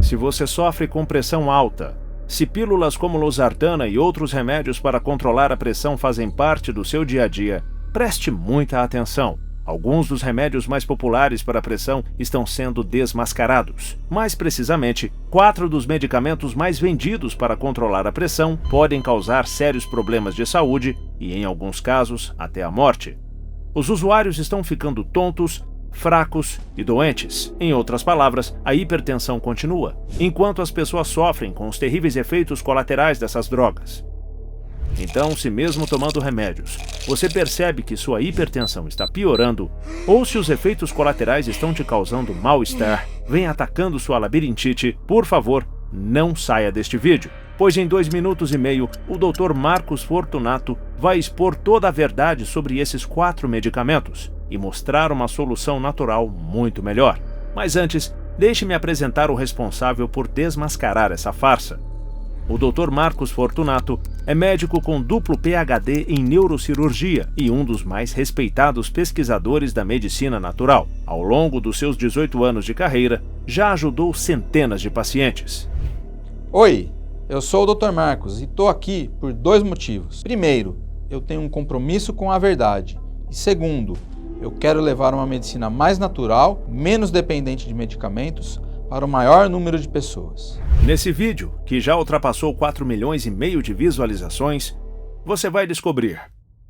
Se você sofre com pressão alta, se pílulas como losartana e outros remédios para controlar a pressão fazem parte do seu dia a dia, preste muita atenção. Alguns dos remédios mais populares para a pressão estão sendo desmascarados. Mais precisamente, 4 dos medicamentos mais vendidos para controlar a pressão podem causar sérios problemas de saúde e, em alguns casos, até a morte. Os usuários estão ficando tontos, fracos e doentes. Em outras palavras, a hipertensão continua, enquanto as pessoas sofrem com os terríveis efeitos colaterais dessas drogas. Então, se mesmo tomando remédios, você percebe que sua hipertensão está piorando, ou se os efeitos colaterais estão te causando mal-estar, vem atacando sua labirintite, por favor, não saia deste vídeo, pois em 2 minutos e meio, o Dr. Marcos Fortunato vai expor toda a verdade sobre esses 4 medicamentos e mostrar uma solução natural muito melhor. Mas antes, deixe-me apresentar o responsável por desmascarar essa farsa. O Dr. Marcos Fortunato é médico com duplo PhD em neurocirurgia e um dos mais respeitados pesquisadores da medicina natural. Ao longo dos seus 18 anos de carreira, já ajudou centenas de pacientes. Oi, eu sou o Dr. Marcos e estou aqui por 2 motivos. Primeiro, eu tenho um compromisso com a verdade. E segundo, eu quero levar uma medicina mais natural, menos dependente de medicamentos, para o maior número de pessoas. Nesse vídeo, que já ultrapassou 4,5 milhões de visualizações, você vai descobrir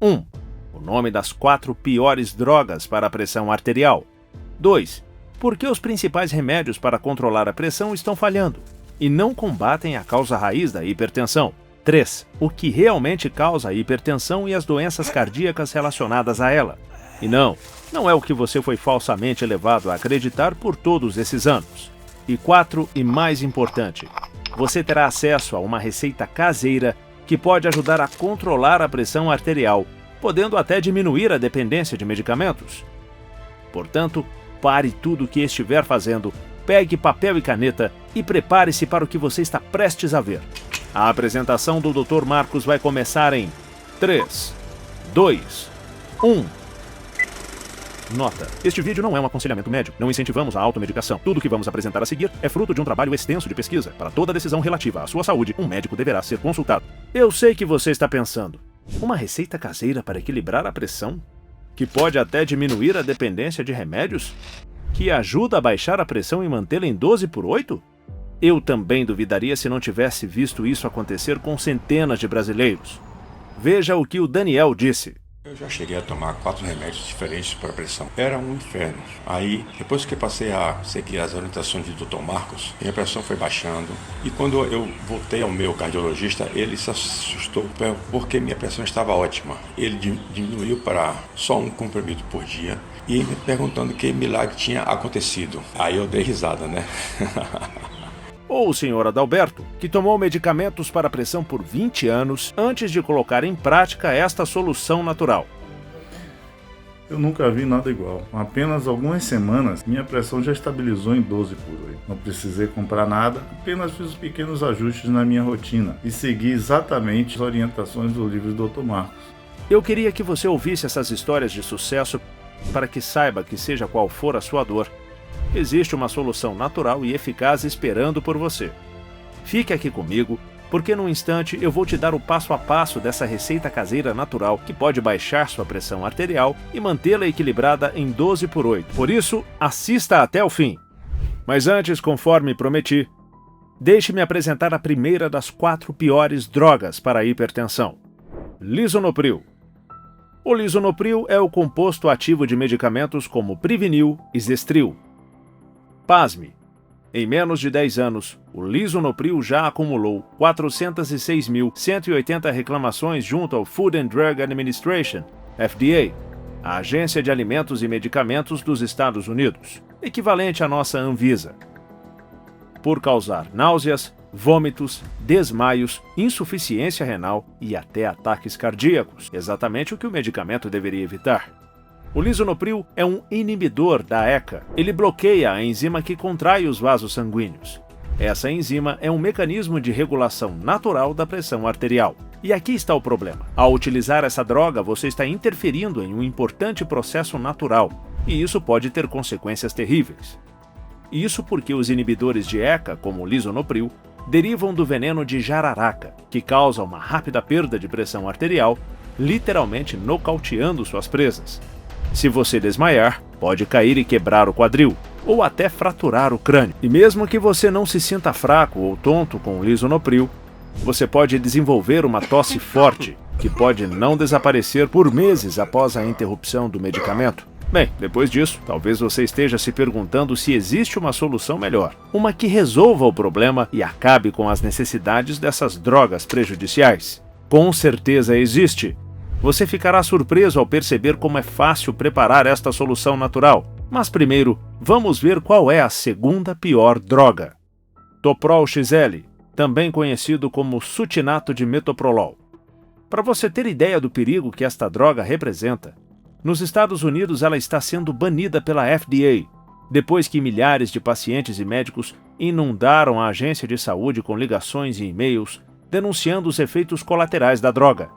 1. O nome das 4 piores drogas para a pressão arterial. 2. Por que os principais remédios para controlar a pressão estão falhando e não combatem a causa raiz da hipertensão. 3. O que realmente causa a hipertensão e as doenças cardíacas relacionadas a ela. E não é o que você foi falsamente levado a acreditar por todos esses anos. E 4, e mais importante, você terá acesso a uma receita caseira que pode ajudar a controlar a pressão arterial, podendo até diminuir a dependência de medicamentos. Portanto, pare tudo o que estiver fazendo, pegue papel e caneta e prepare-se para o que você está prestes a ver. A apresentação do Dr. Marcos vai começar em 3, 2, 1... Nota: este vídeo não é um aconselhamento médico, não incentivamos a automedicação. Tudo o que vamos apresentar a seguir é fruto de um trabalho extenso de pesquisa. Para toda decisão relativa à sua saúde, um médico deverá ser consultado. Eu sei que você está pensando, uma receita caseira para equilibrar a pressão? Que pode até diminuir a dependência de remédios? Que ajuda a baixar a pressão e mantê-la em 12/8? Eu também duvidaria se não tivesse visto isso acontecer com centenas de brasileiros. Veja o que o Daniel disse. Eu já cheguei a tomar 4 remédios diferentes para a pressão. Era um inferno. Aí, depois que passei a seguir as orientações do Dr. Marcos, minha pressão foi baixando. E quando eu voltei ao meu cardiologista, ele se assustou porque minha pressão estava ótima. Ele diminuiu para só um comprimido por dia e me perguntando que milagre tinha acontecido. Aí eu dei risada, né? Ou o Sr. Adalberto, que tomou medicamentos para pressão por 20 anos antes de colocar em prática esta solução natural. Eu nunca vi nada igual. Com apenas algumas semanas, minha pressão já estabilizou em 12/8. Não precisei comprar nada, apenas fiz pequenos ajustes na minha rotina e segui exatamente as orientações do livro do Dr. Marcos. Eu queria que você ouvisse essas histórias de sucesso para que saiba que, seja qual for a sua dor, existe uma solução natural e eficaz esperando por você. Fique aqui comigo, porque num instante eu vou te dar o passo a passo dessa receita caseira natural que pode baixar sua pressão arterial e mantê-la equilibrada em 12/8. Por isso, assista até o fim. Mas antes, conforme prometi, deixe-me apresentar a primeira das 4 piores drogas para a hipertensão: Lisinopril. O lisinopril é o composto ativo de medicamentos como Privinil e Zestril. Pasme! Em menos de 10 anos, o lisinopril já acumulou 406.180 reclamações junto ao Food and Drug Administration, FDA, a Agência de Alimentos e Medicamentos dos Estados Unidos, equivalente à nossa Anvisa, por causar náuseas, vômitos, desmaios, insuficiência renal e até ataques cardíacos, exatamente o que o medicamento deveria evitar. O lisinopril é um inibidor da ECA. Ele bloqueia a enzima que contrai os vasos sanguíneos. Essa enzima é um mecanismo de regulação natural da pressão arterial. E aqui está o problema. Ao utilizar essa droga, você está interferindo em um importante processo natural, e isso pode ter consequências terríveis. Isso porque os inibidores de ECA, como o lisinopril, derivam do veneno de jararaca, que causa uma rápida perda de pressão arterial, literalmente nocauteando suas presas. Se você desmaiar, pode cair e quebrar o quadril, ou até fraturar o crânio. E mesmo que você não se sinta fraco ou tonto com o lisinopril, você pode desenvolver uma tosse forte, que pode não desaparecer por meses após a interrupção do medicamento. Bem, depois disso, talvez você esteja se perguntando se existe uma solução melhor, uma que resolva o problema e acabe com as necessidades dessas drogas prejudiciais. Com certeza existe. Você ficará surpreso ao perceber como é fácil preparar esta solução natural. Mas primeiro, vamos ver qual é a segunda pior droga. Toprol XL, também conhecido como sutinato de metoprolol. Para você ter ideia do perigo que esta droga representa, nos Estados Unidos ela está sendo banida pela FDA, depois que milhares de pacientes e médicos inundaram a agência de saúde com ligações e e-mails denunciando os efeitos colaterais da droga.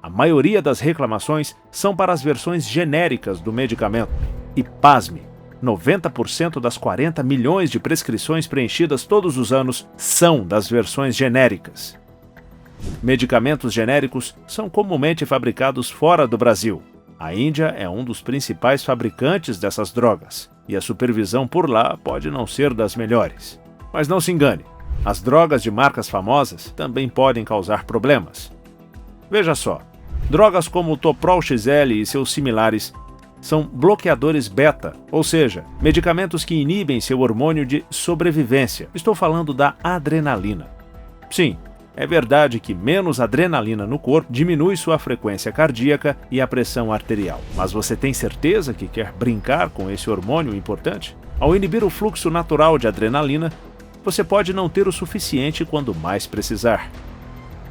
A maioria das reclamações são para as versões genéricas do medicamento. E pasme, 90% das 40 milhões de prescrições preenchidas todos os anos são das versões genéricas. Medicamentos genéricos são comumente fabricados fora do Brasil. A Índia é um dos principais fabricantes dessas drogas, e a supervisão por lá pode não ser das melhores. Mas não se engane, as drogas de marcas famosas também podem causar problemas. Veja só, drogas como o Toprol XL e seus similares são bloqueadores beta, ou seja, medicamentos que inibem seu hormônio de sobrevivência. Estou falando da adrenalina. Sim, é verdade que menos adrenalina no corpo diminui sua frequência cardíaca e a pressão arterial. Mas você tem certeza que quer brincar com esse hormônio importante? Ao inibir o fluxo natural de adrenalina, você pode não ter o suficiente quando mais precisar.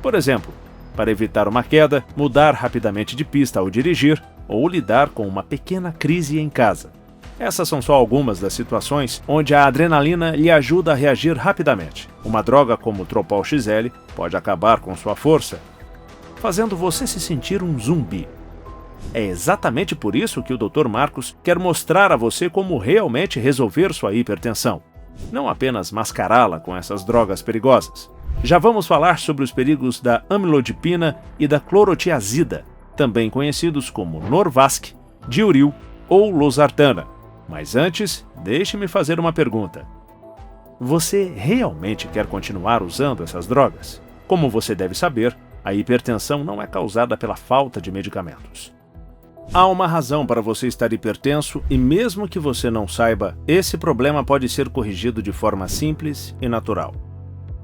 Por exemplo, para evitar uma queda, mudar rapidamente de pista ao dirigir ou lidar com uma pequena crise em casa. Essas são só algumas das situações onde a adrenalina lhe ajuda a reagir rapidamente. Uma droga como o Toprol XL pode acabar com sua força, fazendo você se sentir um zumbi. É exatamente por isso que o Dr. Marcos quer mostrar a você como realmente resolver sua hipertensão, não apenas mascará-la com essas drogas perigosas. Já vamos falar sobre os perigos da amlodipina e da clorotiazida, também conhecidos como Norvasc, Diuril ou Losartana. Mas antes, deixe-me fazer uma pergunta. Você realmente quer continuar usando essas drogas? Como você deve saber, a hipertensão não é causada pela falta de medicamentos. Há uma razão para você estar hipertenso e mesmo que você não saiba, esse problema pode ser corrigido de forma simples e natural.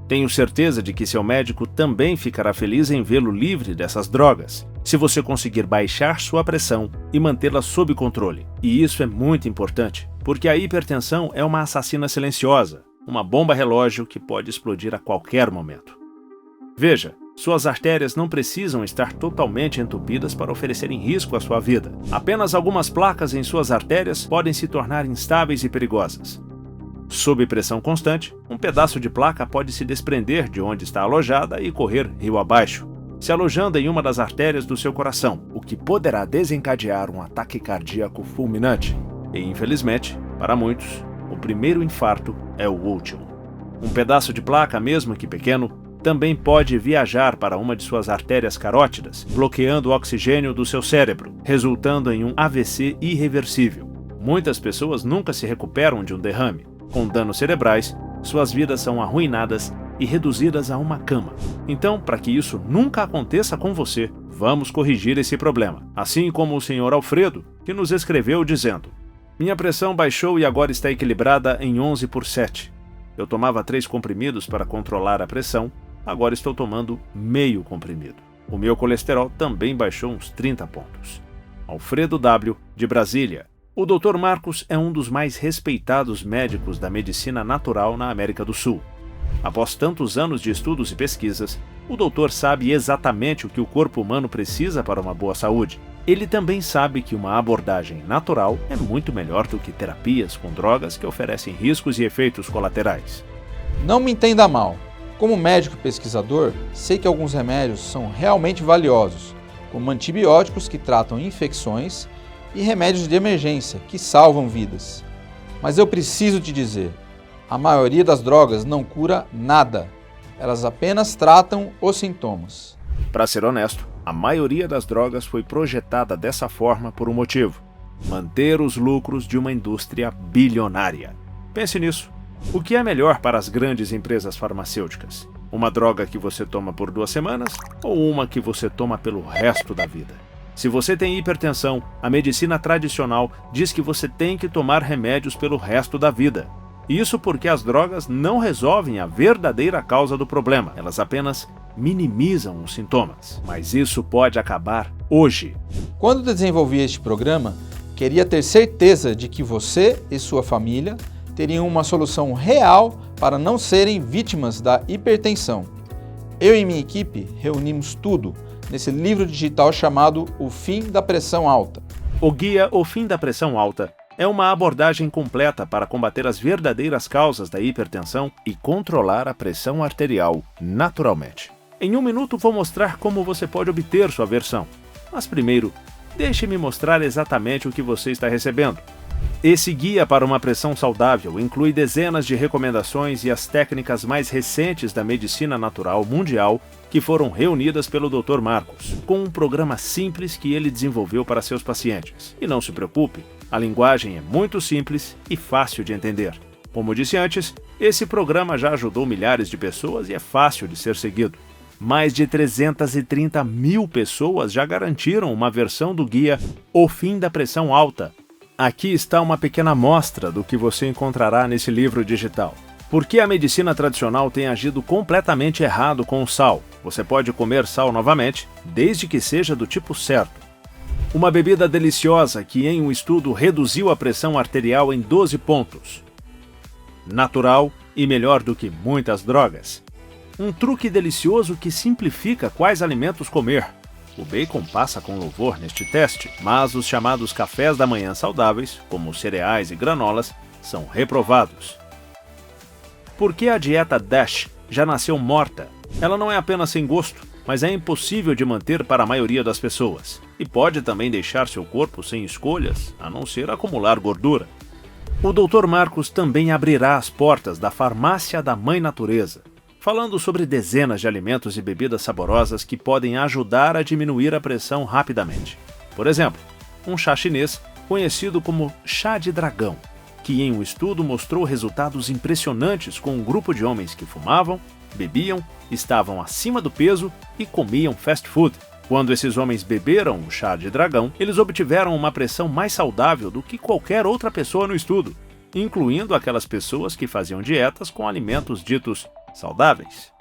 Tenho certeza de que seu médico também ficará feliz em vê-lo livre dessas drogas, se você conseguir baixar sua pressão e mantê-la sob controle. E isso é muito importante, porque a hipertensão é uma assassina silenciosa, uma bomba relógio que pode explodir a qualquer momento. Veja, suas artérias não precisam estar totalmente entupidas para oferecerem risco à sua vida. Apenas algumas placas em suas artérias podem se tornar instáveis e perigosas. Sob pressão constante, um pedaço de placa pode se desprender de onde está alojada e correr rio abaixo, se alojando em uma das artérias do seu coração, o que poderá desencadear um ataque cardíaco fulminante. E, infelizmente, para muitos, o primeiro infarto é o último. Um pedaço de placa, mesmo que pequeno, também pode viajar para uma de suas artérias carótidas, bloqueando o oxigênio do seu cérebro, resultando em um AVC irreversível. Muitas pessoas nunca se recuperam de um derrame. Com danos cerebrais, suas vidas são arruinadas e reduzidas a uma cama. Então, para que isso nunca aconteça com você, vamos corrigir esse problema. Assim como o Sr. Alfredo, que nos escreveu dizendo: minha pressão baixou e agora está equilibrada em 11/7. Eu tomava 3 comprimidos para controlar a pressão, agora estou tomando meio comprimido. O meu colesterol também baixou uns 30 pontos. Alfredo W., de Brasília. O Dr. Marcos é um dos mais respeitados médicos da medicina natural na América do Sul. Após tantos anos de estudos e pesquisas, o doutor sabe exatamente o que o corpo humano precisa para uma boa saúde. Ele também sabe que uma abordagem natural é muito melhor do que terapias com drogas que oferecem riscos e efeitos colaterais. Não me entenda mal. Como médico e pesquisador, sei que alguns remédios são realmente valiosos, como antibióticos que tratam infecções e remédios de emergência que salvam vidas. Mas eu preciso te dizer, a maioria das drogas não cura nada. Elas apenas tratam os sintomas. Para ser honesto, a maioria das drogas foi projetada dessa forma por um motivo: manter os lucros de uma indústria bilionária. Pense nisso. O que é melhor para as grandes empresas farmacêuticas? Uma droga que você toma por 2 semanas ou uma que você toma pelo resto da vida? Se você tem hipertensão, a medicina tradicional diz que você tem que tomar remédios pelo resto da vida. Isso porque as drogas não resolvem a verdadeira causa do problema, elas apenas minimizam os sintomas. Mas isso pode acabar hoje. Quando desenvolvi este programa, queria ter certeza de que você e sua família teriam uma solução real para não serem vítimas da hipertensão. Eu e minha equipe reunimos tudo nesse livro digital chamado O Fim da Pressão Alta. O guia O Fim da Pressão Alta é uma abordagem completa para combater as verdadeiras causas da hipertensão e controlar a pressão arterial naturalmente. Em 1 minuto vou mostrar como você pode obter sua versão. Mas primeiro, deixe-me mostrar exatamente o que você está recebendo. Esse guia para uma pressão saudável inclui dezenas de recomendações e as técnicas mais recentes da medicina natural mundial que foram reunidas pelo Dr. Marcos, com um programa simples que ele desenvolveu para seus pacientes. E não se preocupe, a linguagem é muito simples e fácil de entender. Como disse antes, esse programa já ajudou milhares de pessoas e é fácil de ser seguido. Mais de 330 mil pessoas já garantiram uma versão do guia O Fim da Pressão Alta. Aqui está uma pequena amostra do que você encontrará nesse livro digital. Por que a medicina tradicional tem agido completamente errado com o sal? Você pode comer sal novamente, desde que seja do tipo certo. Uma bebida deliciosa que em um estudo reduziu a pressão arterial em 12 pontos. Natural e melhor do que muitas drogas. Um truque delicioso que simplifica quais alimentos comer. O bacon passa com louvor neste teste, mas os chamados cafés da manhã saudáveis, como cereais e granolas, são reprovados. Por que a dieta DASH já nasceu morta? Ela não é apenas sem gosto, mas é impossível de manter para a maioria das pessoas. E pode também deixar seu corpo sem escolhas, a não ser acumular gordura. O Dr. Marcos também abrirá as portas da farmácia da Mãe Natureza, falando sobre dezenas de alimentos e bebidas saborosas que podem ajudar a diminuir a pressão rapidamente. Por exemplo, um chá chinês conhecido como chá de dragão, que em um estudo mostrou resultados impressionantes com um grupo de homens que fumavam, bebiam, estavam acima do peso e comiam fast food. Quando esses homens beberam o chá de dragão, eles obtiveram uma pressão mais saudável do que qualquer outra pessoa no estudo, incluindo aquelas pessoas que faziam dietas com alimentos ditos saudáveis.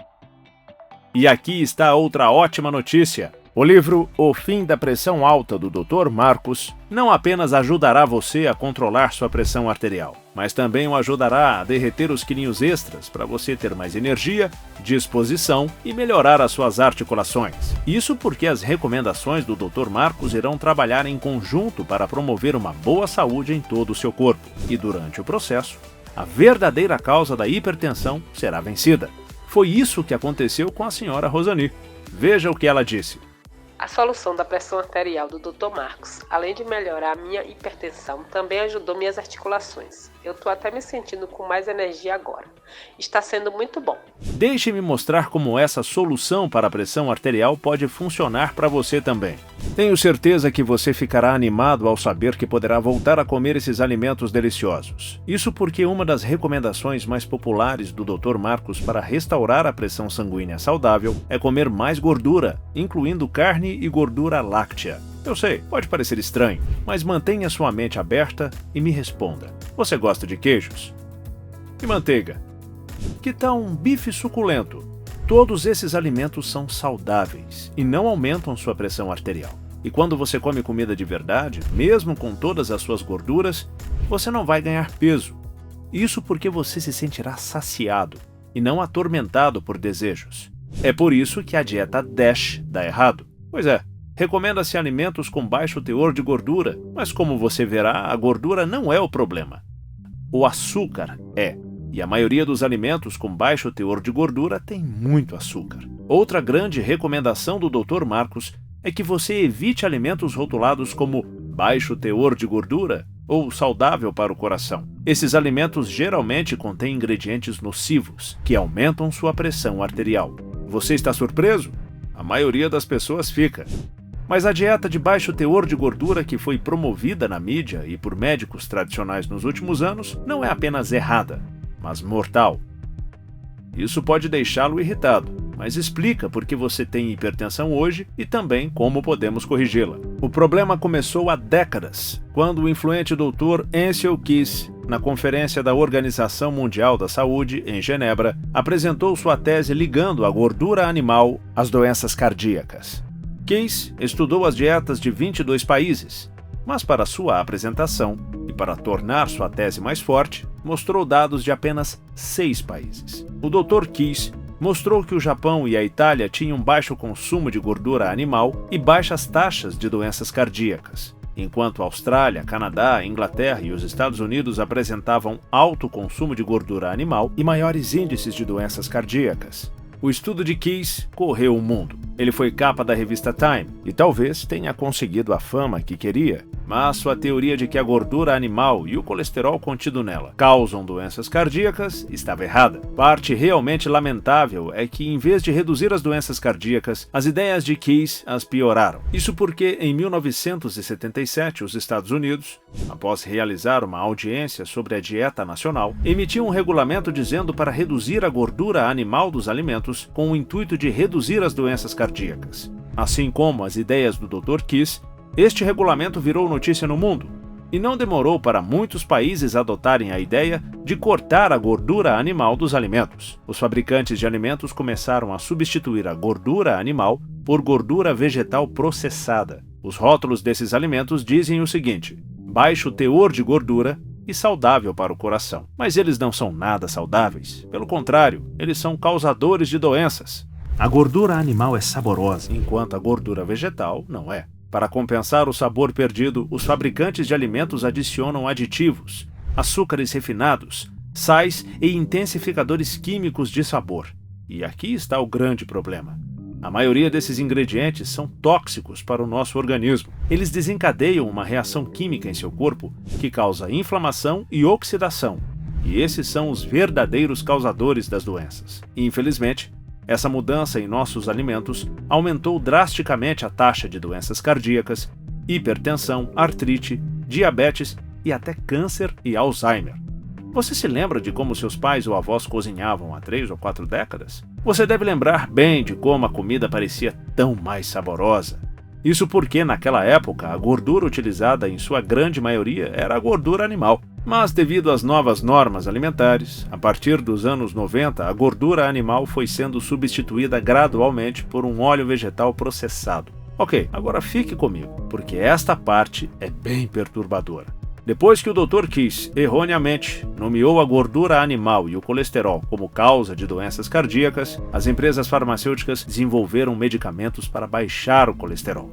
E aqui está outra ótima notícia. O livro O Fim da Pressão Alta do Dr. Marcos não apenas ajudará você a controlar sua pressão arterial, mas também o ajudará a derreter os quilinhos extras para você ter mais energia, disposição e melhorar as suas articulações. Isso porque as recomendações do Dr. Marcos irão trabalhar em conjunto para promover uma boa saúde em todo o seu corpo. E durante o processo, a verdadeira causa da hipertensão será vencida. Foi isso que aconteceu com a senhora Rosani. Veja o que ela disse. A solução da pressão arterial do Dr. Marcos, além de melhorar a minha hipertensão, também ajudou minhas articulações. Eu tô até me sentindo com mais energia agora. Está sendo muito bom. Deixe-me mostrar como essa solução para a pressão arterial pode funcionar para você também. Tenho certeza que você ficará animado ao saber que poderá voltar a comer esses alimentos deliciosos. Isso porque uma das recomendações mais populares do Dr. Marcos para restaurar a pressão sanguínea saudável é comer mais gordura, incluindo carne e gordura láctea. Eu sei, pode parecer estranho, mas mantenha sua mente aberta e me responda. Você gosta de queijos? E manteiga? Que tal um bife suculento? Todos esses alimentos são saudáveis e não aumentam sua pressão arterial. E quando você come comida de verdade, mesmo com todas as suas gorduras, você não vai ganhar peso. Isso porque você se sentirá saciado e não atormentado por desejos. É por isso que a dieta DASH dá errado. Pois é, recomenda-se alimentos com baixo teor de gordura, mas como você verá, a gordura não é o problema. O açúcar é, e a maioria dos alimentos com baixo teor de gordura tem muito açúcar. Outra grande recomendação do Dr. Marcos é que você evite alimentos rotulados como baixo teor de gordura ou saudável para o coração. Esses alimentos geralmente contêm ingredientes nocivos, que aumentam sua pressão arterial. Você está surpreso? A maioria das pessoas fica. Mas a dieta de baixo teor de gordura que foi promovida na mídia e por médicos tradicionais nos últimos anos não é apenas errada, mas mortal. Isso pode deixá-lo irritado, mas explica por que você tem hipertensão hoje e também como podemos corrigi-la. O problema começou há décadas, quando o influente Dr. Ancel Keys, na Conferência da Organização Mundial da Saúde, em Genebra, apresentou sua tese ligando a gordura animal às doenças cardíacas. Keys estudou as dietas de 22 países, mas para sua apresentação e para tornar sua tese mais forte, mostrou dados de apenas 6 países. O Dr. Keys mostrou que o Japão e a Itália tinham baixo consumo de gordura animal e baixas taxas de doenças cardíacas, enquanto a Austrália, Canadá, Inglaterra e os Estados Unidos apresentavam alto consumo de gordura animal e maiores índices de doenças cardíacas. O estudo de Keys correu o mundo. Ele foi capa da revista Time e talvez tenha conseguido a fama que queria, mas sua teoria de que a gordura animal e o colesterol contido nela causam doenças cardíacas estava errada. Parte realmente lamentável é que, em vez de reduzir as doenças cardíacas, as ideias de Keys as pioraram. Isso porque, em 1977, os Estados Unidos, após realizar uma audiência sobre a dieta nacional, emitiu um regulamento dizendo para reduzir a gordura animal dos alimentos com o intuito de reduzir as doenças cardíacas. Assim como as ideias do Dr. Keys, este regulamento virou notícia no mundo, e não demorou para muitos países adotarem a ideia de cortar a gordura animal dos alimentos. Os fabricantes de alimentos começaram a substituir a gordura animal por gordura vegetal processada. Os rótulos desses alimentos dizem o seguinte: baixo teor de gordura e saudável para o coração. Mas eles não são nada saudáveis. Pelo contrário, eles são causadores de doenças. A gordura animal é saborosa, enquanto a gordura vegetal não é. Para compensar o sabor perdido, os fabricantes de alimentos adicionam aditivos, açúcares refinados, sais e intensificadores químicos de sabor. E aqui está o grande problema. A maioria desses ingredientes são tóxicos para o nosso organismo. Eles desencadeiam uma reação química em seu corpo que causa inflamação e oxidação. E esses são os verdadeiros causadores das doenças. Infelizmente, essa mudança em nossos alimentos aumentou drasticamente a taxa de doenças cardíacas, hipertensão, artrite, diabetes e até câncer e Alzheimer. Você se lembra de como seus pais ou avós cozinhavam há 3 ou 4 décadas? Você deve lembrar bem de como a comida parecia tão mais saborosa. Isso porque, naquela época, a gordura utilizada em sua grande maioria era a gordura animal. Mas, devido às novas normas alimentares, a partir dos anos 90, a gordura animal foi sendo substituída gradualmente por um óleo vegetal processado. Ok, agora fique comigo, porque esta parte é bem perturbadora. Depois que o Dr. Keys, erroneamente, nomeou a gordura animal e o colesterol como causa de doenças cardíacas, as empresas farmacêuticas desenvolveram medicamentos para baixar o colesterol.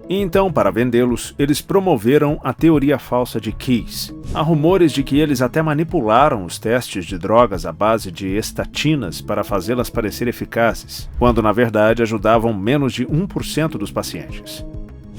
E então, para vendê-los, eles promoveram a teoria falsa de Keys. Há rumores de que eles até manipularam os testes de drogas à base de estatinas para fazê-las parecer eficazes, quando na verdade ajudavam menos de 1% dos pacientes.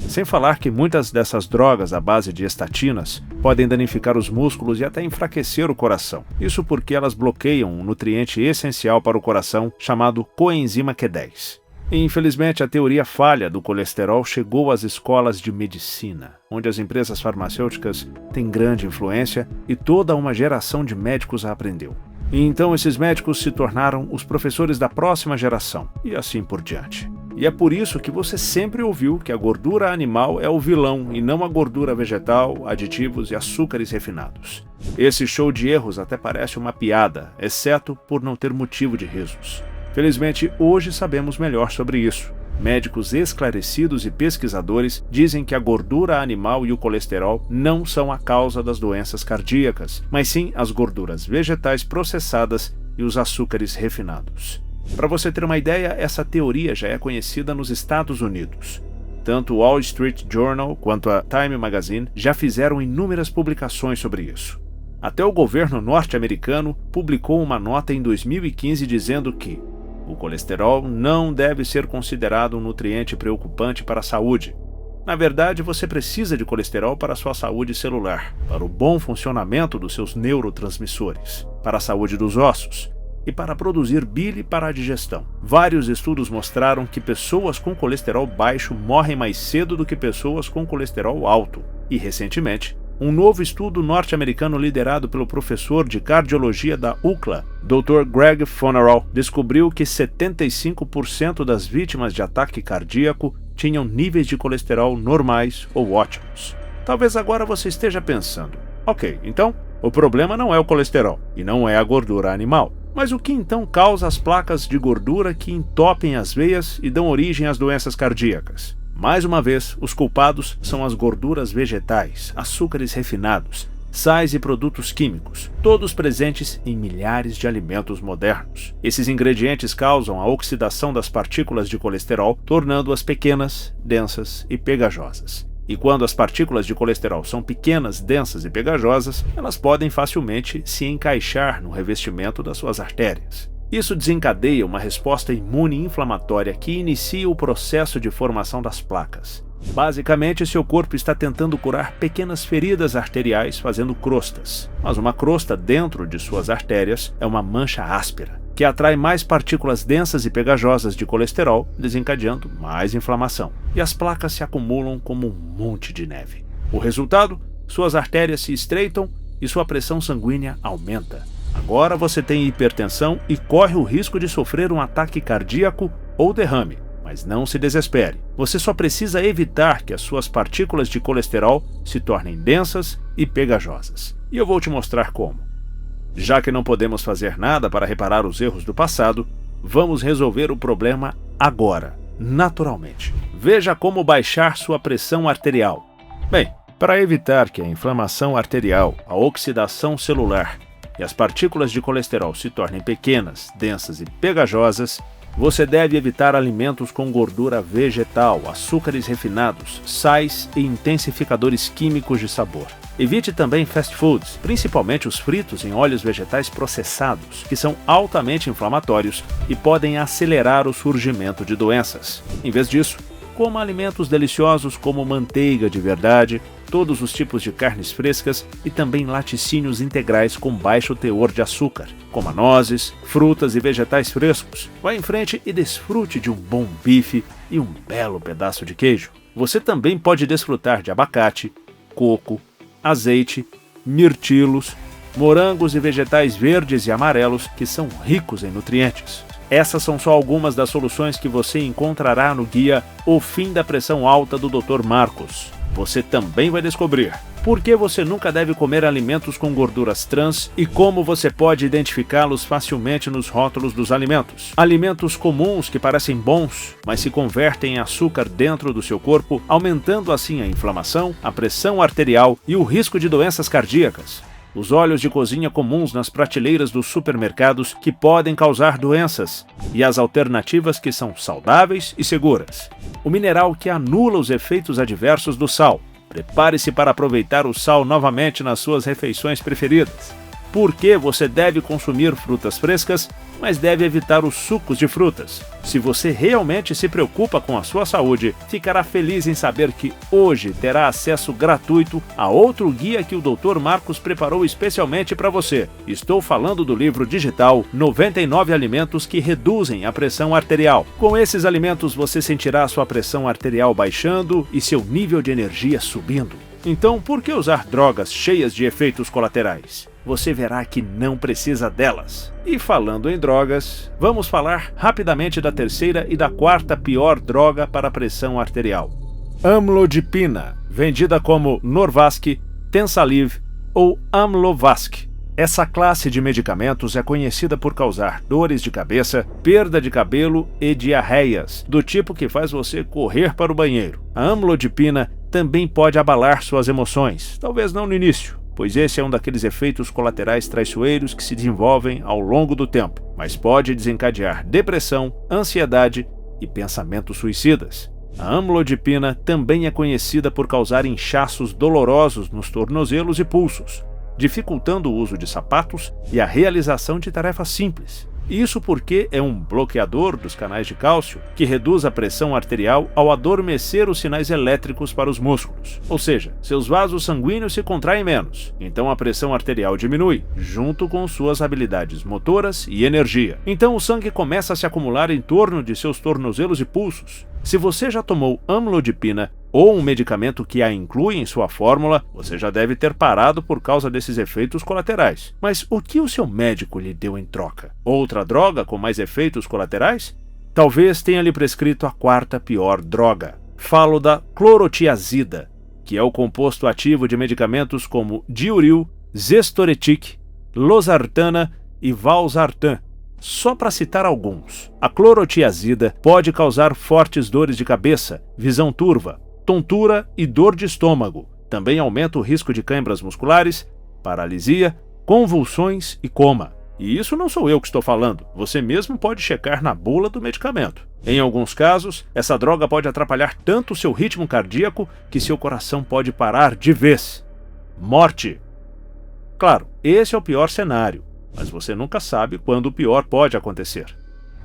Sem falar que muitas dessas drogas à base de estatinas podem danificar os músculos e até enfraquecer o coração. Isso porque elas bloqueiam um nutriente essencial para o coração chamado coenzima Q10. E, infelizmente, a teoria falha do colesterol chegou às escolas de medicina, onde as empresas farmacêuticas têm grande influência e toda uma geração de médicos a aprendeu. E então esses médicos se tornaram os professores da próxima geração, e assim por diante. E é por isso que você sempre ouviu que a gordura animal é o vilão e não a gordura vegetal, aditivos e açúcares refinados. Esse show de erros até parece uma piada, exceto por não ter motivo de risos. Felizmente, hoje sabemos melhor sobre isso. Médicos esclarecidos e pesquisadores dizem que a gordura animal e o colesterol não são a causa das doenças cardíacas, mas sim as gorduras vegetais processadas e os açúcares refinados. Para você ter uma ideia, essa teoria já é conhecida nos Estados Unidos. Tanto o Wall Street Journal quanto a Time Magazine já fizeram inúmeras publicações sobre isso. Até o governo norte-americano publicou uma nota em 2015 dizendo que o colesterol não deve ser considerado um nutriente preocupante para a saúde. Na verdade, você precisa de colesterol para a sua saúde celular, para o bom funcionamento dos seus neurotransmissores, para a saúde dos ossos e para produzir bile para a digestão. Vários estudos mostraram que pessoas com colesterol baixo morrem mais cedo do que pessoas com colesterol alto. E, recentemente, um novo estudo norte-americano liderado pelo professor de cardiologia da UCLA, Dr. Greg Fonarow, descobriu que 75% das vítimas de ataque cardíaco tinham níveis de colesterol normais ou ótimos. Talvez agora você esteja pensando, ok, então o problema não é o colesterol e não é a gordura animal. Mas o que então causa as placas de gordura que entopem as veias e dão origem às doenças cardíacas? Mais uma vez, os culpados são as gorduras vegetais, açúcares refinados, sais e produtos químicos, todos presentes em milhares de alimentos modernos. Esses ingredientes causam a oxidação das partículas de colesterol, tornando-as pequenas, densas e pegajosas. E quando as partículas de colesterol são pequenas, densas e pegajosas, elas podem facilmente se encaixar no revestimento das suas artérias. Isso desencadeia uma resposta imune inflamatória que inicia o processo de formação das placas. Basicamente, seu corpo está tentando curar pequenas feridas arteriais fazendo crostas. Mas uma crosta dentro de suas artérias é uma mancha áspera, que atrai mais partículas densas e pegajosas de colesterol, desencadeando mais inflamação. E as placas se acumulam como um monte de neve. O resultado? Suas artérias se estreitam e sua pressão sanguínea aumenta. Agora você tem hipertensão e corre o risco de sofrer um ataque cardíaco ou derrame. Mas não se desespere. Você só precisa evitar que as suas partículas de colesterol se tornem densas e pegajosas. E eu vou te mostrar como. Já que não podemos fazer nada para reparar os erros do passado, vamos resolver o problema agora, naturalmente. Veja como baixar sua pressão arterial. Bem, para evitar que a inflamação arterial, a oxidação celular e as partículas de colesterol se tornem pequenas, densas e pegajosas, você deve evitar alimentos com gordura vegetal, açúcares refinados, sais e intensificadores químicos de sabor. Evite também fast foods, principalmente os fritos em óleos vegetais processados, que são altamente inflamatórios e podem acelerar o surgimento de doenças. Em vez disso, coma alimentos deliciosos como manteiga de verdade, todos os tipos de carnes frescas e também laticínios integrais com baixo teor de açúcar. Coma nozes, frutas e vegetais frescos. Vá em frente e desfrute de um bom bife e um belo pedaço de queijo. Você também pode desfrutar de abacate, coco, azeite, mirtilos, morangos e vegetais verdes e amarelos que são ricos em nutrientes. Essas são só algumas das soluções que você encontrará no guia O Fim da Pressão Alta do Dr. Marcos. Você também vai descobrir por que você nunca deve comer alimentos com gorduras trans e como você pode identificá-los facilmente nos rótulos dos alimentos. Alimentos comuns que parecem bons, mas se convertem em açúcar dentro do seu corpo, aumentando assim a inflamação, a pressão arterial e o risco de doenças cardíacas. Os óleos de cozinha comuns nas prateleiras dos supermercados que podem causar doenças e as alternativas que são saudáveis e seguras. O mineral que anula os efeitos adversos do sal. Prepare-se para aproveitar o sal novamente nas suas refeições preferidas. Por que você deve consumir frutas frescas, mas deve evitar os sucos de frutas? Se você realmente se preocupa com a sua saúde, ficará feliz em saber que hoje terá acesso gratuito a outro guia que o Dr. Marcos preparou especialmente para você. Estou falando do livro digital 99 Alimentos que Reduzem a Pressão Arterial. Com esses alimentos você sentirá sua pressão arterial baixando e seu nível de energia subindo. Então, por que usar drogas cheias de efeitos colaterais? Você verá que não precisa delas. E falando em drogas, vamos falar rapidamente da terceira e da quarta pior droga para a pressão arterial. Amlodipina, vendida como Norvasc, Tensaliv ou Amlovasc. Essa classe de medicamentos é conhecida por causar dores de cabeça, perda de cabelo e diarreias, do tipo que faz você correr para o banheiro. A amlodipina também pode abalar suas emoções, talvez não no início, pois esse é um daqueles efeitos colaterais traiçoeiros que se desenvolvem ao longo do tempo, mas pode desencadear depressão, ansiedade e pensamentos suicidas. A amlodipina também é conhecida por causar inchaços dolorosos nos tornozelos e pulsos, dificultando o uso de sapatos e a realização de tarefas simples. Isso porque é um bloqueador dos canais de cálcio que reduz a pressão arterial ao adormecer os sinais elétricos para os músculos. Ou seja, seus vasos sanguíneos se contraem menos, então a pressão arterial diminui, junto com suas habilidades motoras e energia. Então o sangue começa a se acumular em torno de seus tornozelos e pulsos. Se você já tomou amlodipina ou um medicamento que a inclui em sua fórmula, você já deve ter parado por causa desses efeitos colaterais. Mas o que o seu médico lhe deu em troca? Outra droga com mais efeitos colaterais? Talvez tenha lhe prescrito a quarta pior droga. Falo da clorotiazida, que é o composto ativo de medicamentos como Diuril, Zestoretic, Losartana e Valsartan. Só para citar alguns, a clorotiazida pode causar fortes dores de cabeça, visão turva, tontura e dor de estômago. Também aumenta o risco de câimbras musculares, paralisia, convulsões e coma. E isso não sou eu que estou falando, você mesmo pode checar na bula do medicamento. Em alguns casos, essa droga pode atrapalhar tanto o seu ritmo cardíaco que seu coração pode parar de vez. Morte. Claro, esse é o pior cenário, mas você nunca sabe quando o pior pode acontecer.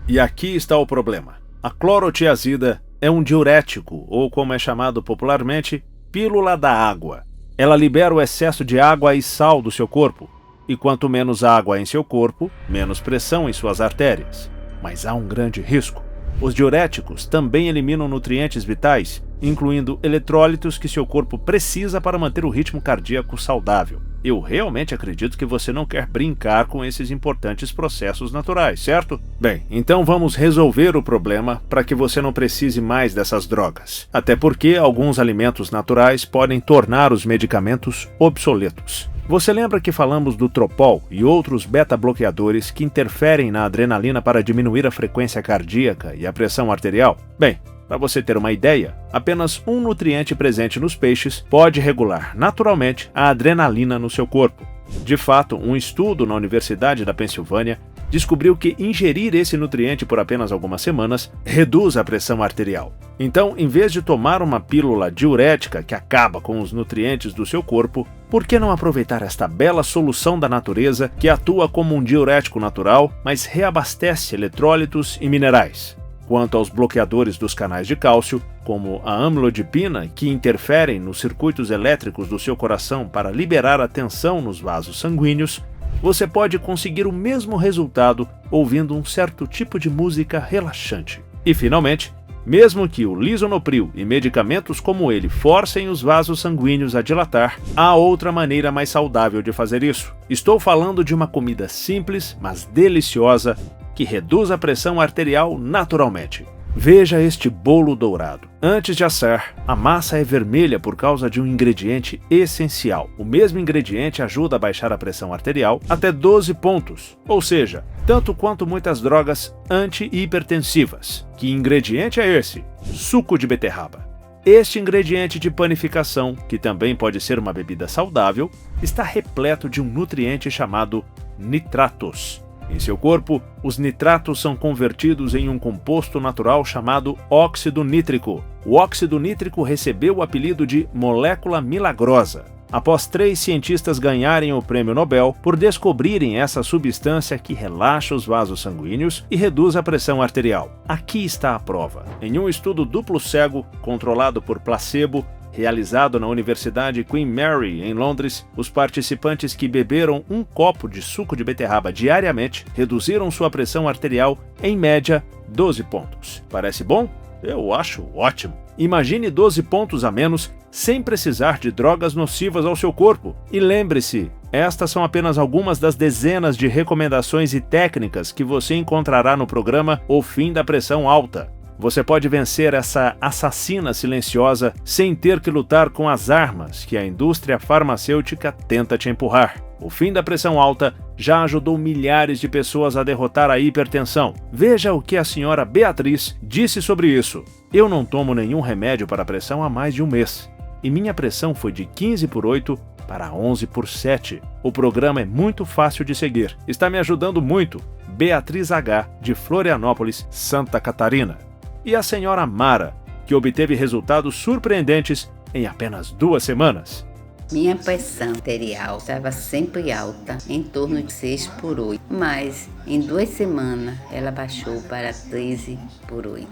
E aqui está o problema. A clorotiazida é um diurético, ou como é chamado popularmente, pílula da água. Ela libera o excesso de água e sal do seu corpo, e quanto menos água em seu corpo, menos pressão em suas artérias. Mas há um grande risco. Os diuréticos também eliminam nutrientes vitais, incluindo eletrólitos que seu corpo precisa para manter o ritmo cardíaco saudável. Eu realmente acredito que você não quer brincar com esses importantes processos naturais, certo? Bem, então vamos resolver o problema para que você não precise mais dessas drogas. Até porque alguns alimentos naturais podem tornar os medicamentos obsoletos. Você lembra que falamos do Tropol e outros beta-bloqueadores que interferem na adrenalina para diminuir a frequência cardíaca e a pressão arterial? Bem, para você ter uma ideia, apenas um nutriente presente nos peixes pode regular naturalmente a adrenalina no seu corpo. De fato, um estudo na Universidade da Pensilvânia descobriu que ingerir esse nutriente por apenas algumas semanas reduz a pressão arterial. Então, em vez de tomar uma pílula diurética que acaba com os nutrientes do seu corpo, por que não aproveitar esta bela solução da natureza que atua como um diurético natural, mas reabastece eletrólitos e minerais? Quanto aos bloqueadores dos canais de cálcio, como a amlodipina, que interferem nos circuitos elétricos do seu coração para liberar a tensão nos vasos sanguíneos, você pode conseguir o mesmo resultado ouvindo um certo tipo de música relaxante. E, finalmente, mesmo que o lisinopril e medicamentos como ele forcem os vasos sanguíneos a dilatar, há outra maneira mais saudável de fazer isso. Estou falando de uma comida simples, mas deliciosa, que reduz a pressão arterial naturalmente. Veja este bolo dourado. Antes de assar, a massa é vermelha por causa de um ingrediente essencial. O mesmo ingrediente ajuda a baixar a pressão arterial até 12 pontos, ou seja, tanto quanto muitas drogas anti-hipertensivas. Que ingrediente é esse? Suco de beterraba. Este ingrediente de panificação, que também pode ser uma bebida saudável, está repleto de um nutriente chamado nitratos. Em seu corpo, os nitratos são convertidos em um composto natural chamado óxido nítrico. O óxido nítrico recebeu o apelido de molécula milagrosa, após 3 cientistas ganharem o prêmio Nobel por descobrirem essa substância que relaxa os vasos sanguíneos e reduz a pressão arterial. Aqui está a prova. Em um estudo duplo cego, controlado por placebo, realizado na Universidade Queen Mary, em Londres, os participantes que beberam um copo de suco de beterraba diariamente reduziram sua pressão arterial em média 12 pontos. Parece bom? Eu acho ótimo. Imagine 12 pontos a menos sem precisar de drogas nocivas ao seu corpo. E lembre-se, estas são apenas algumas das dezenas de recomendações e técnicas que você encontrará no programa O Fim da Pressão Alta. Você pode vencer essa assassina silenciosa sem ter que lutar com as armas que a indústria farmacêutica tenta te empurrar. O Fim da Pressão Alta já ajudou milhares de pessoas a derrotar a hipertensão. Veja o que a senhora Beatriz disse sobre isso. Eu não tomo nenhum remédio para a pressão há mais de um mês. E minha pressão foi de 15/8 para 11/7. O programa é muito fácil de seguir. Está me ajudando muito. Beatriz H., de Florianópolis, Santa Catarina. E a senhora Mara, que obteve resultados surpreendentes em apenas 2 semanas. Minha pressão arterial estava sempre alta, em torno de 6/8, mas em 2 semanas ela baixou para 13/8.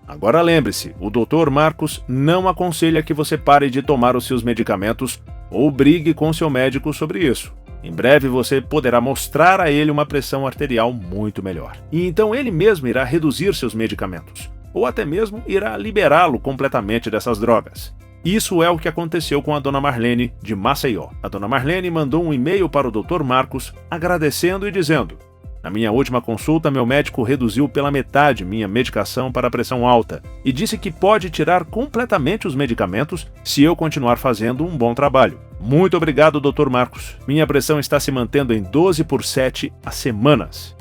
Agora lembre-se, o Dr. Marcos não aconselha que você pare de tomar os seus medicamentos ou brigue com seu médico sobre isso. Em breve você poderá mostrar a ele uma pressão arterial muito melhor. E então ele mesmo irá reduzir seus medicamentos, ou até mesmo irá liberá-lo completamente dessas drogas. Isso é o que aconteceu com a Dona Marlene, de Maceió. A Dona Marlene mandou um e-mail para o Dr. Marcos agradecendo e dizendo: na minha última consulta, meu médico reduziu pela metade minha medicação para a pressão alta e disse que pode tirar completamente os medicamentos se eu continuar fazendo um bom trabalho. Muito obrigado, Dr. Marcos. Minha pressão está se mantendo em 12/7 há semanas.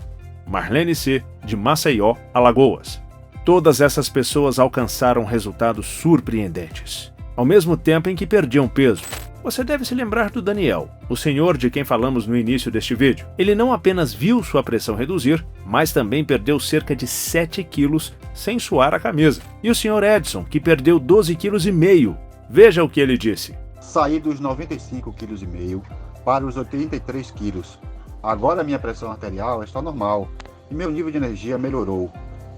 Marlene C., de Maceió, Alagoas. Todas essas pessoas alcançaram resultados surpreendentes, ao mesmo tempo em que perdiam peso. Você deve se lembrar do Daniel, o senhor de quem falamos no início deste vídeo. Ele não apenas viu sua pressão reduzir, mas também perdeu cerca de 7 quilos sem suar a camisa. E o senhor Edson, que perdeu 12,5 quilos. Veja o que ele disse. Saí dos 95,5 quilos para os 83 quilos. Agora minha pressão arterial está normal e meu nível de energia melhorou.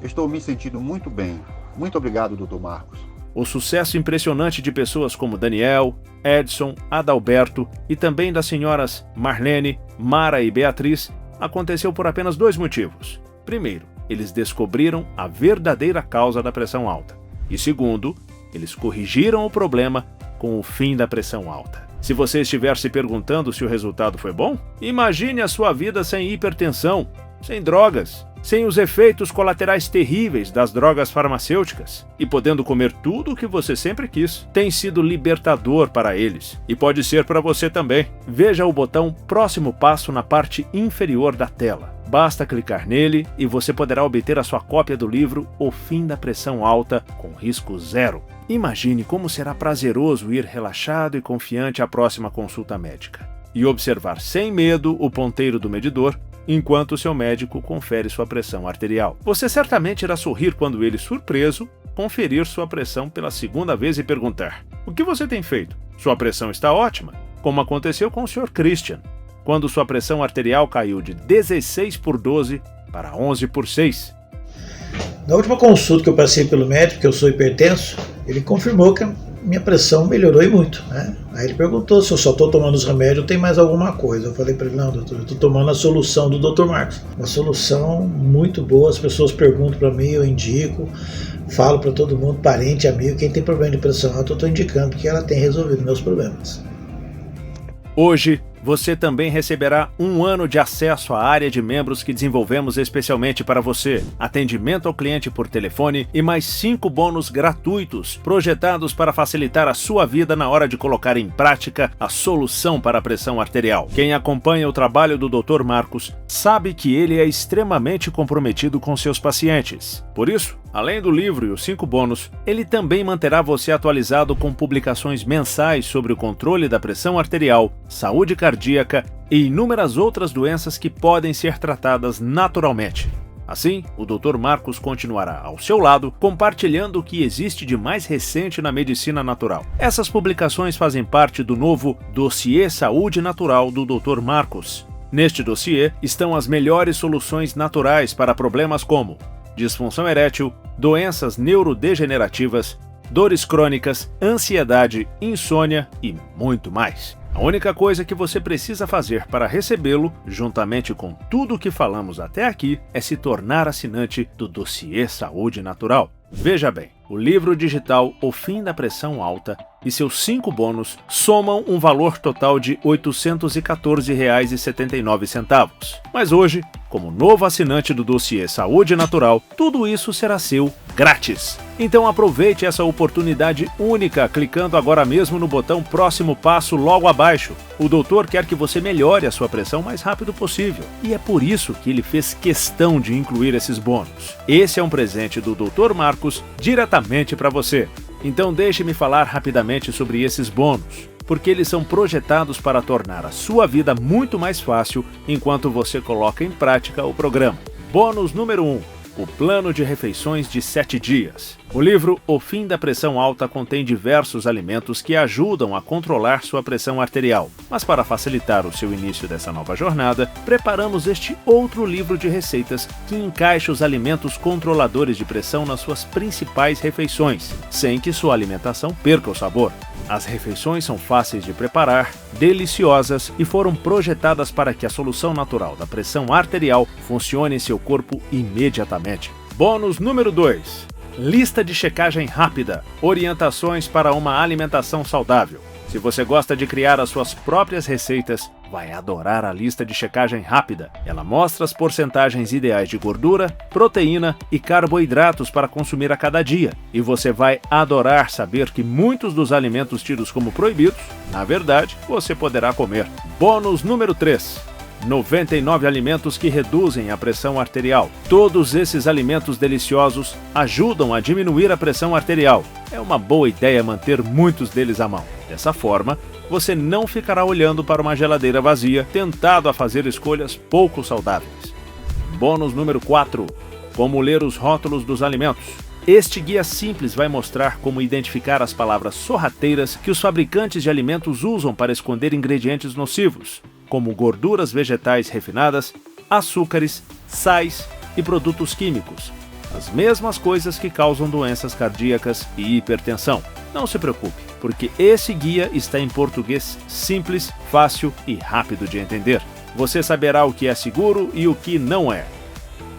Estou me sentindo muito bem. Muito obrigado, Dr. Marcos. O sucesso impressionante de pessoas como Daniel, Edson, Adalberto e também das senhoras Marlene, Mara e Beatriz aconteceu por apenas 2 motivos. Primeiro, eles descobriram a verdadeira causa da pressão alta. E segundo, eles corrigiram o problema com o fim da pressão alta. Se você estiver se perguntando se o resultado foi bom, imagine a sua vida sem hipertensão, sem drogas, sem os efeitos colaterais terríveis das drogas farmacêuticas e podendo comer tudo o que você sempre quis. Tem sido libertador para eles e pode ser para você também. Veja o botão Próximo Passo na parte inferior da tela. Basta clicar nele e você poderá obter a sua cópia do livro O Fim da Pressão Alta com Risco Zero. Imagine como será prazeroso ir relaxado e confiante à próxima consulta médica e observar sem medo o ponteiro do medidor enquanto seu médico confere sua pressão arterial. Você certamente irá sorrir quando ele, surpreso, conferir sua pressão pela 2ª vez e perguntar: o que você tem feito? Sua pressão está ótima, como aconteceu com o Sr. Christian, quando sua pressão arterial caiu de 16/12 para 11/6. Na última consulta que eu passei pelo médico, que eu sou hipertenso, ele confirmou que a minha pressão melhorou e muito, né? Aí ele perguntou se eu só estou tomando os remédios ou tem mais alguma coisa. Eu falei para ele: não, doutor, eu estou tomando a solução do Dr. Marcos. Uma solução muito boa, as pessoas perguntam para mim, eu indico, falo para todo mundo, parente, amigo, quem tem problema de pressão alta, eu estou indicando porque ela tem resolvido meus problemas. Hoje, você também receberá 1 ano de acesso à área de membros que desenvolvemos especialmente para você, atendimento ao cliente por telefone e mais 5 bônus gratuitos projetados para facilitar a sua vida na hora de colocar em prática a solução para a pressão arterial. Quem acompanha o trabalho do Dr. Marcos sabe que ele é extremamente comprometido com seus pacientes. Por isso, além do livro e os 5 bônus, ele também manterá você atualizado com publicações mensais sobre o controle da pressão arterial, saúde cardíaca e inúmeras outras doenças que podem ser tratadas naturalmente. Assim, o Dr. Marcos continuará ao seu lado, compartilhando o que existe de mais recente na medicina natural. Essas publicações fazem parte do novo Dossiê Saúde Natural do Dr. Marcos. Neste dossiê estão as melhores soluções naturais para problemas como disfunção erétil, doenças neurodegenerativas, dores crônicas, ansiedade, insônia e muito mais. A única coisa que você precisa fazer para recebê-lo, juntamente com tudo o que falamos até aqui, é se tornar assinante do Dossiê Saúde Natural. Veja bem, o livro digital O Fim da Pressão Alta e seus 5 bônus somam um valor total de R$ 814,79. Mas hoje, como novo assinante do Dossiê Saúde Natural, tudo isso será seu grátis. Então aproveite essa oportunidade única clicando agora mesmo no botão Próximo Passo logo abaixo. O doutor quer que você melhore a sua pressão o mais rápido possível e é por isso que ele fez questão de incluir esses bônus. Esse é um presente do Dr. Marcos diretamente para você. Então deixe-me falar rapidamente sobre esses bônus, porque eles são projetados para tornar a sua vida muito mais fácil enquanto você coloca em prática o programa. Bônus número 1. O Plano de Refeições de 7 Dias. O livro O Fim da Pressão Alta contém diversos alimentos que ajudam a controlar sua pressão arterial. Mas para facilitar o seu início dessa nova jornada, preparamos este outro livro de receitas que encaixa os alimentos controladores de pressão nas suas principais refeições, sem que sua alimentação perca o sabor. As refeições são fáceis de preparar, deliciosas e foram projetadas para que a solução natural da pressão arterial funcione em seu corpo imediatamente. Bônus número 2. Lista de checagem rápida. Orientações para uma alimentação saudável. Se você gosta de criar as suas próprias receitas, vai adorar a lista de checagem rápida. Ela mostra as porcentagens ideais de gordura, proteína e carboidratos para consumir a cada dia. E você vai adorar saber que muitos dos alimentos tidos como proibidos, na verdade, você poderá comer. Bônus número 3. 99 alimentos que reduzem a pressão arterial. Todos esses alimentos deliciosos ajudam a diminuir a pressão arterial. É uma boa ideia manter muitos deles à mão. Dessa forma, você não ficará olhando para uma geladeira vazia, tentado a fazer escolhas pouco saudáveis. Bônus número 4. Como ler os rótulos dos alimentos. Este guia simples vai mostrar como identificar as palavras sorrateiras que os fabricantes de alimentos usam para esconder ingredientes nocivos, como gorduras vegetais refinadas, açúcares, sais e produtos químicos. As mesmas coisas que causam doenças cardíacas e hipertensão. Não se preocupe, porque esse guia está em português simples, fácil e rápido de entender. Você saberá o que é seguro e o que não é.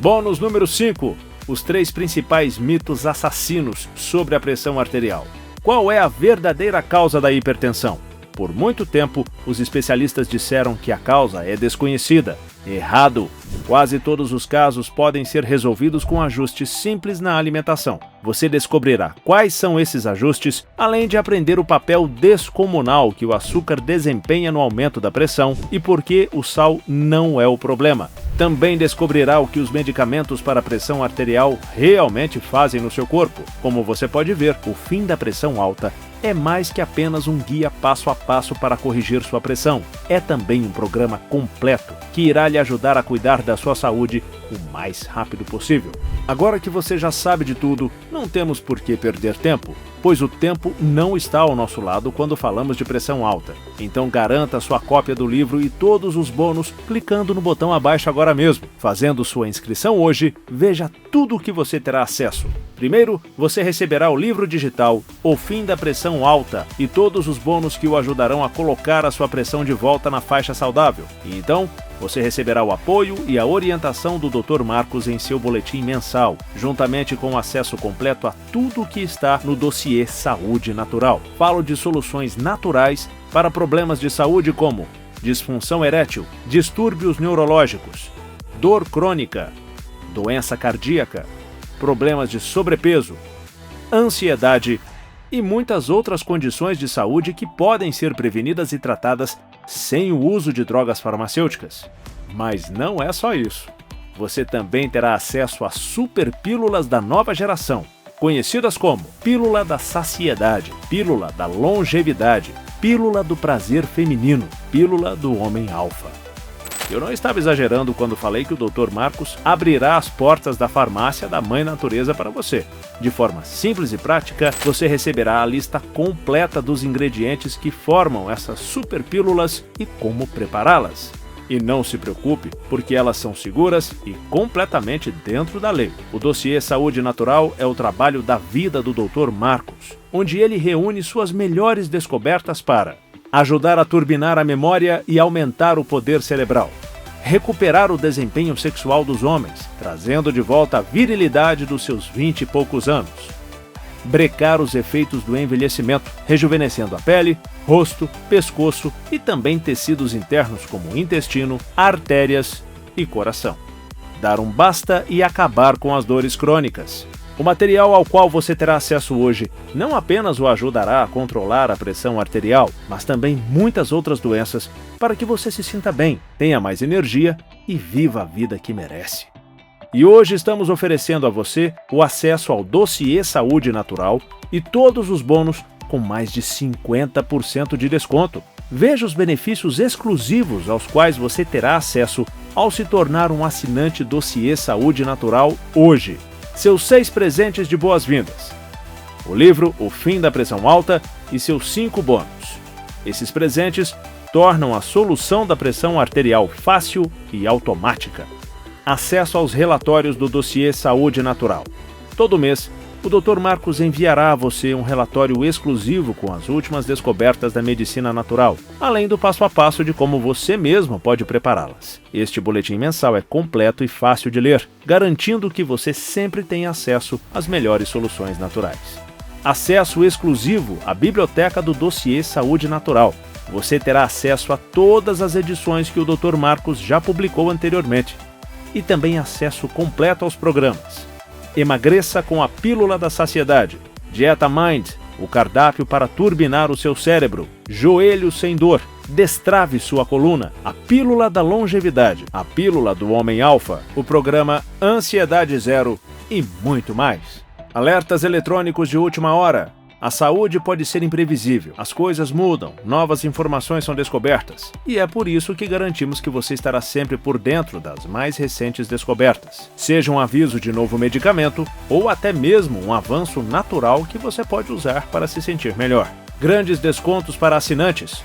Bônus número 5. Os 3 principais mitos assassinos sobre a pressão arterial. Qual é a verdadeira causa da hipertensão? Por muito tempo, os especialistas disseram que a causa é desconhecida. Errado! Quase todos os casos podem ser resolvidos com ajustes simples na alimentação. Você descobrirá quais são esses ajustes, além de aprender o papel descomunal que o açúcar desempenha no aumento da pressão e por que o sal não é o problema. Também descobrirá o que os medicamentos para a pressão arterial realmente fazem no seu corpo. Como você pode ver, O Fim da Pressão Alta é mais que apenas um guia passo a passo para corrigir sua pressão. É também um programa completo que irá lhe ajudar a cuidar da sua saúde o mais rápido possível. Agora que você já sabe de tudo, não temos por que perder tempo, pois o tempo não está ao nosso lado quando falamos de pressão alta. Então garanta sua cópia do livro e todos os bônus clicando no botão abaixo agora mesmo. Fazendo sua inscrição hoje, veja tudo o que você terá acesso. Primeiro, você receberá o livro digital O Fim da Pressão Alta e todos os bônus que o ajudarão a colocar a sua pressão de volta na faixa saudável. E então, você receberá o apoio e a orientação do Dr. Marcos em seu boletim mensal, juntamente com acesso completo a tudo o que está no dossiê Saúde Natural. Falo de soluções naturais para problemas de saúde como disfunção erétil, distúrbios neurológicos, dor crônica, doença cardíaca, problemas de sobrepeso, ansiedade e muitas outras condições de saúde que podem ser prevenidas e tratadas sem o uso de drogas farmacêuticas. Mas não é só isso. Você também terá acesso a super pílulas da nova geração, conhecidas como Pílula da Saciedade, Pílula da Longevidade, Pílula do Prazer Feminino, Pílula do Homem Alfa. Eu não estava exagerando quando falei que o Dr. Marcos abrirá as portas da farmácia da Mãe Natureza para você. De forma simples e prática, você receberá a lista completa dos ingredientes que formam essas super pílulas e como prepará-las. E não se preocupe, porque elas são seguras e completamente dentro da lei. O dossiê Saúde Natural é o trabalho da vida do Dr. Marcos, onde ele reúne suas melhores descobertas para ajudar a turbinar a memória e aumentar o poder cerebral, recuperar o desempenho sexual dos homens, trazendo de volta a virilidade dos seus 20 e poucos anos, brecar os efeitos do envelhecimento, rejuvenescendo a pele, rosto, pescoço e também tecidos internos como intestino, artérias e coração, dar um basta e acabar com as dores crônicas. O material ao qual você terá acesso hoje não apenas o ajudará a controlar a pressão arterial, mas também muitas outras doenças para que você se sinta bem, tenha mais energia e viva a vida que merece. E hoje estamos oferecendo a você o acesso ao dossiê Saúde Natural e todos os bônus com mais de 50% de desconto. Veja os benefícios exclusivos aos quais você terá acesso ao se tornar um assinante Dossiê Saúde Natural hoje. Seus 6 presentes de boas-vindas: o livro O Fim da Pressão Alta e seus 5 bônus. Esses presentes tornam a solução da pressão arterial fácil e automática. Acesso aos relatórios do Dossiê Saúde Natural. Todo mês, o Dr. Marcos enviará a você um relatório exclusivo com as últimas descobertas da medicina natural, além do passo a passo de como você mesmo pode prepará-las. Este boletim mensal é completo e fácil de ler, garantindo que você sempre tenha acesso às melhores soluções naturais. Acesso exclusivo à biblioteca do Dossiê Saúde Natural. Você terá acesso a todas as edições que o Dr. Marcos já publicou anteriormente. E também acesso completo aos programas: Emagreça com a Pílula da Saciedade, Dieta Mind, o cardápio para turbinar o seu cérebro, Joelho Sem Dor, Destrave Sua Coluna, a Pílula da Longevidade, a Pílula do Homem Alfa, o programa Ansiedade Zero e muito mais. Alertas eletrônicos de última hora. A saúde pode ser imprevisível, as coisas mudam, novas informações são descobertas, e é por isso que garantimos que você estará sempre por dentro das mais recentes descobertas. Seja um aviso de novo medicamento, ou até mesmo um avanço natural que você pode usar para se sentir melhor. Grandes descontos para assinantes.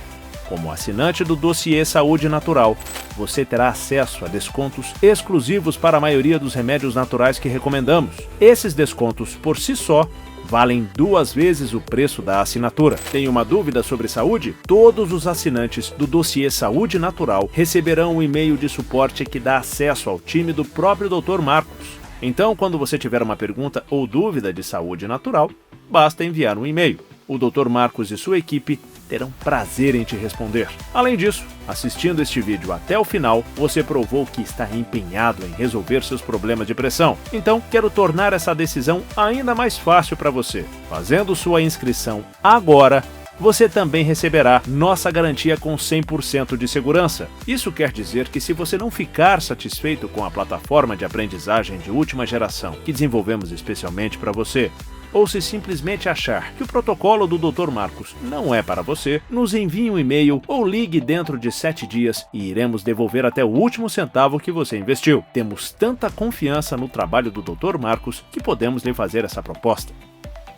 Como assinante do Dossiê Saúde Natural, você terá acesso a descontos exclusivos para a maioria dos remédios naturais que recomendamos. Esses descontos, por si só, valem 2 vezes o preço da assinatura. Tem uma dúvida sobre saúde? Todos os assinantes do Dossiê Saúde Natural receberão um e-mail de suporte que dá acesso ao time do próprio Dr. Marcos. Então, quando você tiver uma pergunta ou dúvida de saúde natural, basta enviar um e-mail. O Dr. Marcos e sua equipe terão prazer em te responder. Além disso, assistindo este vídeo até o final, você provou que está empenhado em resolver seus problemas de pressão. Então, quero tornar essa decisão ainda mais fácil para você. Fazendo sua inscrição agora, você também receberá nossa garantia com 100% de segurança. Isso quer dizer que se você não ficar satisfeito com a plataforma de aprendizagem de última geração que desenvolvemos especialmente para você, ou se simplesmente achar que o protocolo do Dr. Marcos não é para você, nos envie um e-mail ou ligue dentro de 7 dias e iremos devolver até o último centavo que você investiu. Temos tanta confiança no trabalho do Dr. Marcos que podemos lhe fazer essa proposta.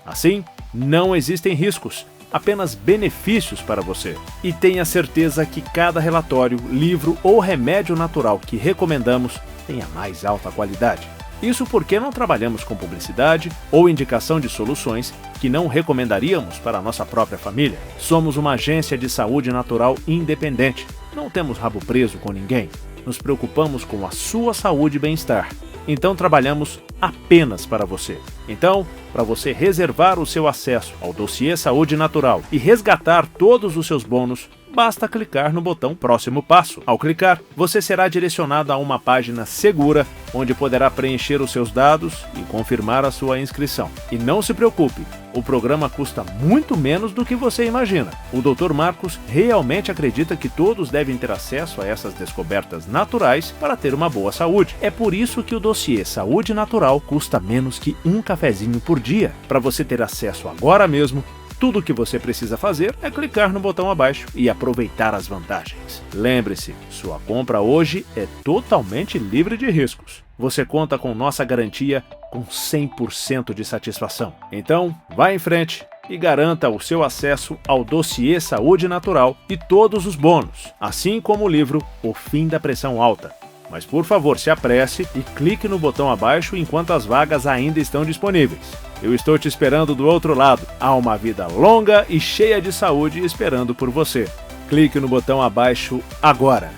Assim, não existem riscos, apenas benefícios para você. E tenha certeza que cada relatório, livro ou remédio natural que recomendamos tem a mais alta qualidade. Isso porque não trabalhamos com publicidade ou indicação de soluções que não recomendaríamos para a nossa própria família. Somos uma agência de saúde natural independente. Não temos rabo preso com ninguém. Nos preocupamos com a sua saúde e bem-estar. Então trabalhamos apenas para você. Então, para você reservar o seu acesso ao Dossiê Saúde Natural e resgatar todos os seus bônus, basta clicar no botão Próximo Passo. Ao clicar, você será direcionado a uma página segura, onde poderá preencher os seus dados e confirmar a sua inscrição. E não se preocupe, o programa custa muito menos do que você imagina. O Dr. Marcos realmente acredita que todos devem ter acesso a essas descobertas naturais para ter uma boa saúde. É por isso que o Dossiê Saúde Natural custa menos que um cafezinho por dia. Para você ter acesso agora mesmo, tudo o que você precisa fazer é clicar no botão abaixo e aproveitar as vantagens. Lembre-se, sua compra hoje é totalmente livre de riscos. Você conta com nossa garantia com 100% de satisfação. Então, vá em frente e garanta o seu acesso ao Dossiê Saúde Natural e todos os bônus, assim como o livro O Fim da Pressão Alta. Mas por favor, se apresse e clique no botão abaixo enquanto as vagas ainda estão disponíveis. Eu estou te esperando do outro lado. Há uma vida longa e cheia de saúde esperando por você. Clique no botão abaixo agora.